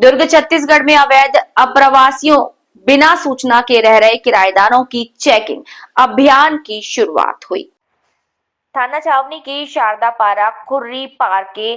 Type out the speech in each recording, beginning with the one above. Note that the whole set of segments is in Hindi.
दुर्ग छत्तीसगढ़ में अवैध अप्रवासियों बिना सूचना के रह रहे किराएदारों की चेकिंग अभियान की शुरुआत हुई। थाना छावनी की शारदापारा खुर्री पार के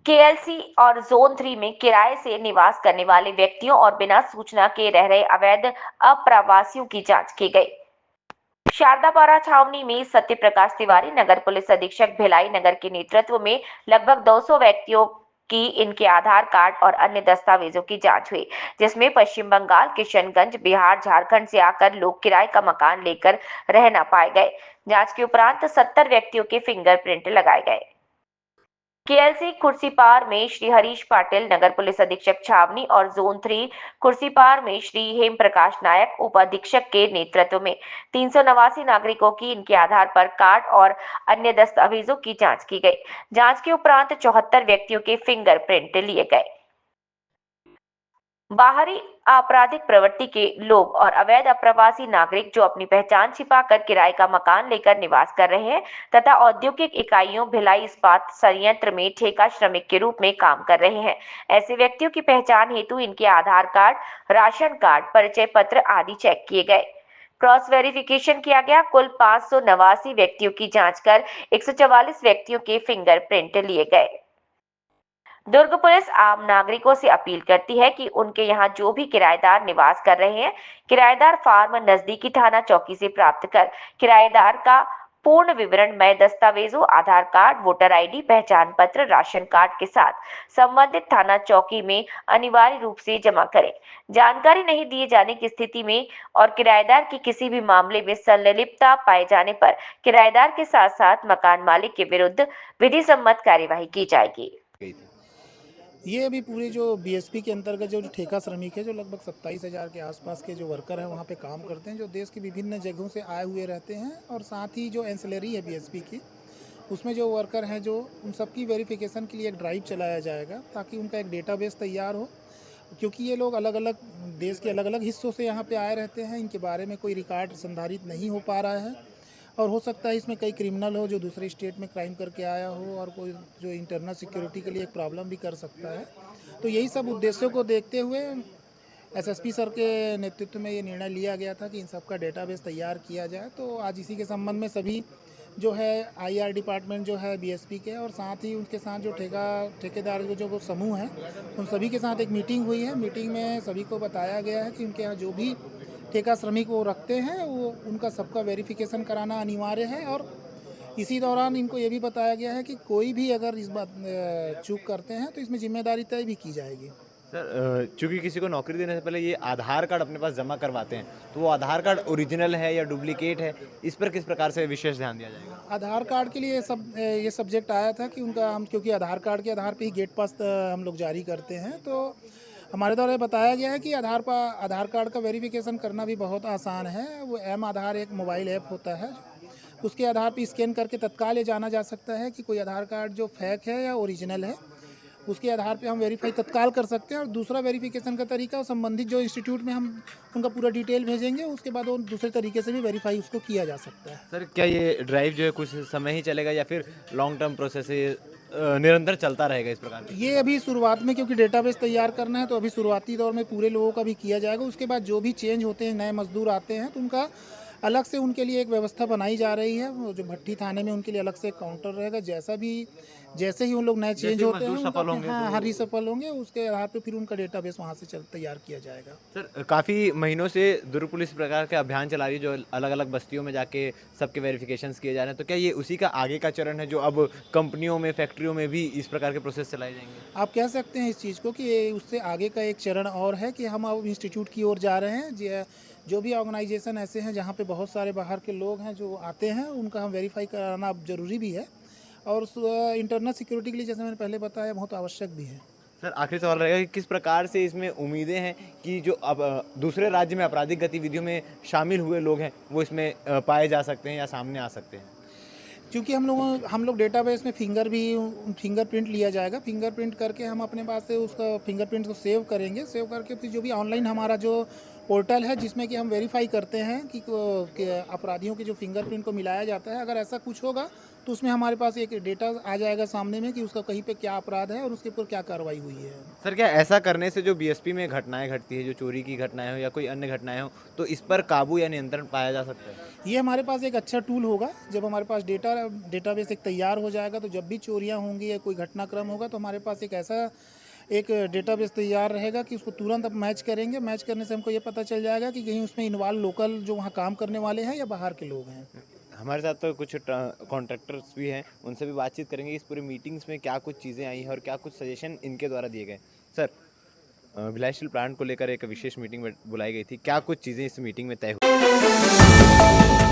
केएलसी और जोन 3 में किराए से निवास करने वाले व्यक्तियों और बिना सूचना के रह रहे अवैध अप्रवासियों की जांच की गई। शारदापारा छावनी में सत्य प्रकाश तिवारी नगर पुलिस अधीक्षक भिलाई नगर के नेतृत्व में लगभग 200 व्यक्तियों की इनके आधार कार्ड और अन्य दस्तावेजों की जांच हुई, जिसमें पश्चिम बंगाल, किशनगंज, बिहार, झारखंड से आकर लोग किराए का मकान लेकर रह न पाए गए। जांच के उपरांत 70 व्यक्तियों के फिंगरप्रिंट लगाए गए। केएलसी खुर्सीपार में श्री हरीश पाटिल नगर पुलिस अधीक्षक छावनी और जोन 3 खुर्सीपार में श्री हेम प्रकाश नायक उप अधीक्षक के नेतृत्व में 389 नागरिकों की इनके आधार पर कार्ड और अन्य दस्तावेजों की जांच की गई। जांच के उपरांत 74 व्यक्तियों के फिंगरप्रिंट लिए गए। बाहरी आपराधिक प्रवृत्ति के लोग और अवैध अप्रवासी नागरिक जो अपनी पहचान छिपाकर किराए का मकान लेकर निवास कर रहे हैं तथा औद्योगिक इकाइयों, भिलाई इस्पात संयंत्र में ठेका श्रमिक के रूप में काम कर रहे हैं, ऐसे व्यक्तियों की पहचान हेतु इनके आधार कार्ड, राशन कार्ड, परिचय पत्र आदि चेक किए गए। क्रॉस वेरिफिकेशन किया गया। कुल 589 व्यक्तियों की जांच कर 144 व्यक्तियों के फिंगरप्रिंट लिए गए। दुर्ग पुलिस आम नागरिकों से अपील करती है कि उनके यहाँ जो भी किराएदार निवास कर रहे हैं, किराएदार फार्म नजदीकी थाना चौकी से प्राप्त कर किराएदार का पूर्ण विवरण मय दस्तावेजों, आधार कार्ड, वोटर आईडी, पहचान पत्र, राशन कार्ड के साथ संबंधित थाना चौकी में अनिवार्य रूप से जमा करें। जानकारी नहीं दिए जाने की स्थिति में और किराएदार की किसी भी मामले में संलिप्तता पाए जाने पर किराएदार के साथ साथ मकान मालिक के विरुद्ध विधि सम्मत कार्यवाही की जाएगी। गई थी। ये अभी पूरे जो बीएसपी के अंतर्गत जो ठेका श्रमिक है, जो लगभग 27,000 के आसपास के जो वर्कर हैं वहाँ पे काम करते हैं, जो देश की विभिन्न जगहों से आए हुए रहते हैं, और साथ ही जो एंसिलरी है बीएसपी की, उसमें जो वर्कर हैं जो उन सबकी वेरिफिकेशन के लिए एक ड्राइव चलाया जाएगा ताकि उनका एक डेटाबेस तैयार हो, क्योंकि ये लोग अलग अलग देश के अलग अलग हिस्सों से यहाँ पे आए रहते हैं। इनके बारे में कोई रिकॉर्ड संधारित नहीं हो पा रहा है और हो सकता है इसमें कई क्रिमिनल हो जो दूसरे स्टेट में क्राइम करके आया हो और कोई जो इंटरनल सिक्योरिटी के लिए एक प्रॉब्लम भी कर सकता है। तो यही सब उद्देश्यों को देखते हुए एसएसपी सर के नेतृत्व में ये निर्णय लिया गया था कि इन सब का डेटाबेस तैयार किया जाए। तो आज इसी के संबंध में सभी जो है आईआर डिपार्टमेंट जो है बीएसपी के और साथ ही उनके साथ जो ठेकेदार जो समूह है उन सभी के साथ एक मीटिंग हुई है। मीटिंग में सभी को बताया गया है कि उनके यहाँ जो भी ठेका श्रमिक वो रखते हैं वो उनका सबका वेरिफिकेशन कराना अनिवार्य है। और इसी दौरान इनको ये भी बताया गया है कि कोई भी अगर इस बात चूक करते हैं तो इसमें जिम्मेदारी तय भी की जाएगी। सर, चूंकि किसी को नौकरी देने से पहले ये आधार कार्ड अपने पास जमा करवाते हैं, तो वो आधार कार्ड ओरिजिनल है या डुप्लीकेट है, इस पर किस प्रकार से विशेष ध्यान दिया जाएगा? आधार कार्ड के लिए ये सब्जेक्ट आया था कि उनका हम क्योंकि आधार कार्ड के आधार पे ही गेट पास हम लोग जारी करते हैं, तो हमारे द्वारा बताया गया है कि आधार कार्ड का वेरिफिकेशन करना भी बहुत आसान है। वो एम आधार एक मोबाइल ऐप होता है, उसके आधार पे स्कैन करके तत्काल ये जाना जा सकता है कि कोई आधार कार्ड जो फेक है या ओरिजिनल है। उसके आधार पे हम वेरीफाई तत्काल कर सकते हैं। और दूसरा वेरिफिकेशन का तरीका संबंधित जो इंस्टीट्यूट में हम उनका पूरा डिटेल भेजेंगे, उसके बाद वो दूसरे तरीके से भी वेरीफाई उसको किया जा सकता है। सर, क्या ये ड्राइव जो है कुछ समय ही चलेगा या फिर लॉन्ग टर्म प्रोसेस है, निरंतर चलता रहेगा इस प्रकार का? ये अभी शुरुआत में क्योंकि डेटाबेस तैयार करना है तो अभी शुरुआती दौर में पूरे लोगों का भी किया जाएगा। उसके बाद जो भी चेंज होते हैं, नए मजदूर आते हैं, तो उनका अलग से उनके लिए एक व्यवस्था बनाई जा रही है। वो जो भट्टी थाने में उनके लिए अलग से एक काउंटर रहेगा। जैसे ही उन लोग नए चेंज होते हैं सफल होंगे हाँ रिसफल होंगे, उसके आधार पे फिर उनका डेटाबेस वहाँ से तैयार किया जाएगा। सर, काफ़ी महीनों से दुर्ग पुलिस प्रकार के अभियान चला रही है, जो अलग अलग बस्तियों में जाके सबके वेरिफिकेशंस किए जा रहे हैं, तो क्या ये उसी का आगे का चरण है जो अब कंपनियों में, फैक्ट्रियों में भी इस प्रकार के प्रोसेस चलाए जाएंगे? आप कह सकते हैं इस चीज़ को कि ये उससे आगे का एक चरण और है कि हम अब इंस्टीट्यूट की ओर जा रहे हैं। जो भी ऑर्गेनाइजेशन ऐसे हैं जहाँ पे बहुत सारे बाहर के लोग हैं जो आते हैं, उनका हम वेरीफाई कराना अब ज़रूरी भी है और इंटरनल सिक्योरिटी के लिए, जैसे मैंने पहले बताया, बहुत आवश्यक भी है। सर, आखिरी सवाल रहेगा कि किस प्रकार से इसमें उम्मीदें हैं कि जो अब दूसरे राज्य में आपराधिक गतिविधियों में शामिल हुए लोग हैं वो इसमें पाए जा सकते हैं या सामने आ सकते हैं? क्योंकि हम लोग डेटाबेस में फिंगरप्रिंट लिया जाएगा। फिंगरप्रिंट करके हम अपने पास से उसका फिंगरप्रिंट को सेव करेंगे। सेव करके फिर जो भी ऑनलाइन हमारा जो पोर्टल है जिसमें कि हम वेरीफाई करते हैं कि अपराधियों के जो फिंगरप्रिंट को मिलाया जाता है, अगर ऐसा कुछ होगा तो उसमें हमारे पास एक डेटा आ जाएगा सामने में कि उसका कहीं पे क्या अपराध है और उसके ऊपर क्या कार्रवाई हुई है। सर क्या ऐसा करने से जो बीएसपी में घटनाएं घटती है, जो चोरी की घटनाएं हो या कोई अन्य घटनाएं हो, तो इस पर काबू या नियंत्रण पाया जा सकता है? ये हमारे पास एक अच्छा टूल होगा। जब हमारे पास डेटाबेस एक तैयार हो जाएगा, तो जब भी चोरियां होंगी या कोई घटनाक्रम होगा, तो हमारे पास एक ऐसा एक डेटाबेस तैयार रहेगा कि उसको तुरंत अब मैच करेंगे। मैच करने से हमको ये पता चल जाएगा कि कहीं उसमें इन्वॉल्व लोकल जो वहाँ काम करने वाले हैं या बाहर के लोग हैं। हमारे साथ तो कुछ कॉन्ट्रैक्टर्स भी हैं, उनसे भी बातचीत करेंगे इस पूरी मीटिंग्स में क्या कुछ चीज़ें आई हैं और क्या कुछ सजेशन इनके द्वारा दिए गए। सर, भिलाई स्टील प्लांट को लेकर एक विशेष मीटिंग बुलाई गई थी, क्या कुछ चीज़ें इस मीटिंग में तय हुई?